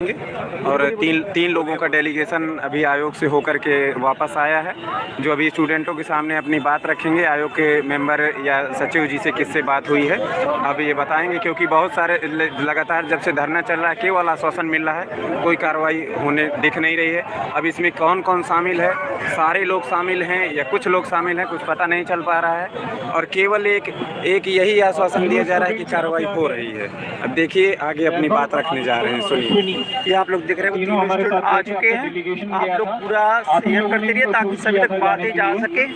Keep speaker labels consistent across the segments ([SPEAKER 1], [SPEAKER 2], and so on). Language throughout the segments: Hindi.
[SPEAKER 1] और तीन लोगों का डेलीगेशन अभी आयोग से होकर के वापस आया है, जो अभी स्टूडेंटों के सामने अपनी बात रखेंगे। आयोग के मेंबर या सचिव जी से किससे बात हुई है अब ये बताएंगे, क्योंकि बहुत सारे लगातार जब से धरना चल रहा है केवल आश्वासन मिल रहा है, कोई कार्रवाई होने दिख नहीं रही है। अब इसमें कौन कौन शामिल है, सारे लोग शामिल हैं या कुछ लोग शामिल हैं, कुछ पता नहीं चल पा रहा है। और केवल एक यही आश्वासन दिया जा रहा है कि कार्रवाई हो रही है। अब देखिए आगे अपनी बात रखने जा रहे हैं, सुनिए।
[SPEAKER 2] ये आप लोग देख रहे हो तीनों हमारे साथ आ चुके हैं। आप लोग पूरा संयम करते रहिए ताकि सभी तक बातें जा सके।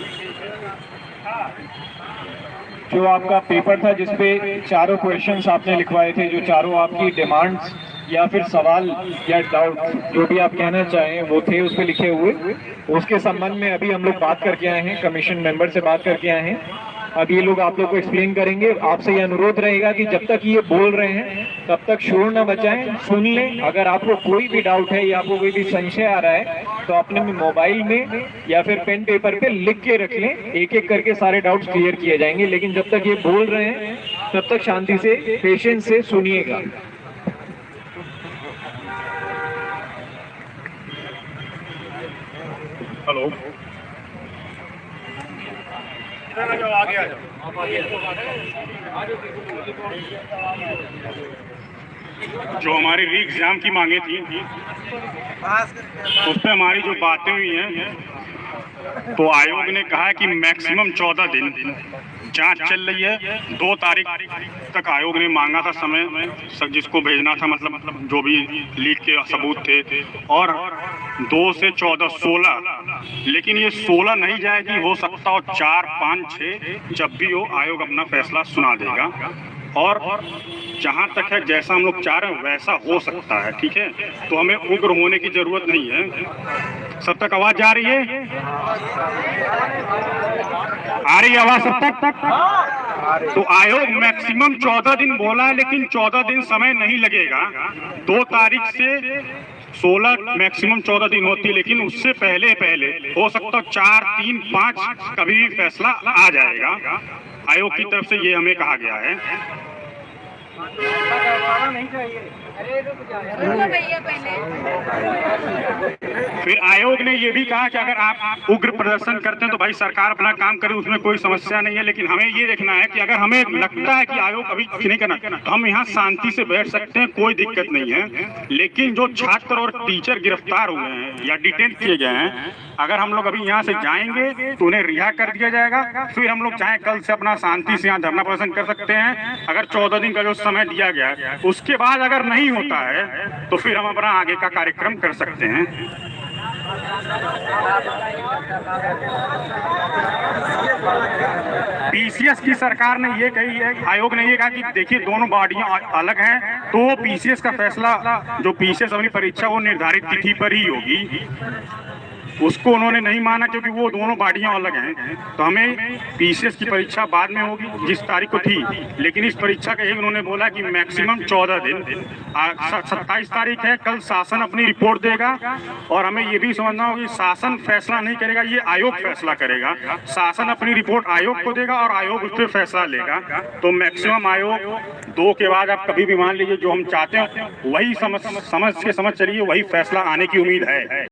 [SPEAKER 3] जो आपका पेपर था जिसपे चारों क्वेश्चंस आपने लिखवाए थे, जो चारों आपकी डिमांड्स या फिर सवाल या डाउट जो भी आप कहना चाहें वो थे उस पे लिखे हुए, उसके संबंध में अभी हम लोग बात करके आए हैं, कमीशन मेंबर से बात करके आए हैं। अब ये लोग आप लोग को एक्सप्लेन करेंगे। आपसे ये अनुरोध रहेगा कि जब तक ये बोल रहे हैं तब तक शोर न बचाएं, सुन लें। अगर आपको कोई भी डाउट है या आपको कोई भी संशय आ रहा है तो अपने मोबाइल में या फिर पेन पेपर पे लिख के रख लें, एक एक करके सारे डाउट्स क्लियर किए जाएंगे। लेकिन जब तक ये बोल रहे हैं तब तक शांति से पेशेंस से सुनिएगा।
[SPEAKER 4] हेलो, आगे आ जाओ। जो हमारी री एग्जाम की मांगे थी उस पर हमारी जो बातें हुई हैं, तो आयोग ने कहा कि मैक्सिमम 14 दिन जांच चल रही है। 2 तारीख तक आयोग ने मांगा था समय, जिसको भेजना था, मतलब जो भी लीक के सबूत थे, और 2 से 14 16, लेकिन ये 16 नहीं जाएगी। हो सकता हो 4, 5, 6 जब भी हो आयोग अपना फैसला सुना देगा। और जहाँ तक है जैसा हम लोग चाह रहे हैं वैसा हो सकता है, ठीक है। तो हमें उग्र होने की जरूरत नहीं है। सब तक आवाज जा रही है? आ रही है आवाज सब तक? तो आयोग मैक्सिमम 14 दिन बोला है, लेकिन 14 दिन समय नहीं लगेगा। 2 तारीख से 16 मैक्सिमम 14 दिन होती है, लेकिन उससे पहले हो सकता है 4, 3, 5 कभी भी फैसला आ जाएगा। आयोग की तरफ से ये हमें कहा गया है। फिर आयोग ने ये भी कहा कि अगर आप उग्र प्रदर्शन करते हैं तो भाई सरकार अपना काम करे, उसमें कोई समस्या नहीं है। लेकिन हमें ये देखना है कि अगर हमें लगता है कि आयोग अभी कुछ नहीं करना तो हम यहाँ शांति से बैठ सकते हैं, कोई दिक्कत नहीं है। लेकिन जो छात्र और टीचर गिरफ्तार हुए हैं या डिटेन किए गए हैं, अगर हम लोग अभी यहाँ से जाएंगे तो उन्हें रिहा कर दिया जाएगा। फिर हम लोग चाहे कल से अपना शांति से यहाँ धरना प्रदर्शन कर सकते हैं। अगर 14 दिन का जो समय दिया गया है उसके बाद अगर नहीं होता है तो फिर हम अपना आगे का कार्यक्रम कर सकते हैं। पीसीएस की सरकार ने ये कही है, आयोग ने ये कहा कि देखिए दोनों बॉडियां अलग हैं, तो पीसीएस का फैसला, जो पीसीएस अपनी परीक्षा वो निर्धारित तिथि पर ही होगी। उसको उन्होंने नहीं माना क्योंकि वो दोनों बॉडियां अलग हैं। तो हमें पीसीएस की परीक्षा बाद में होगी जिस तारीख को थी, लेकिन इस परीक्षा का उन्होंने बोला कि मैक्सिमम 14 दिन। 27 तारीख है, कल शासन अपनी रिपोर्ट देगा। और हमें ये भी समझना होगा कि शासन फैसला नहीं करेगा, ये आयोग फैसला करेगा। शासन अपनी रिपोर्ट आयोग को देगा और आयोग उस पर फैसला लेगा। तो मैक्सिमम आयोग 2 के बाद आप कभी भी मान लीजिए जो हम चाहते हैं वही समझ के चलिए, वही फैसला आने की उम्मीद है।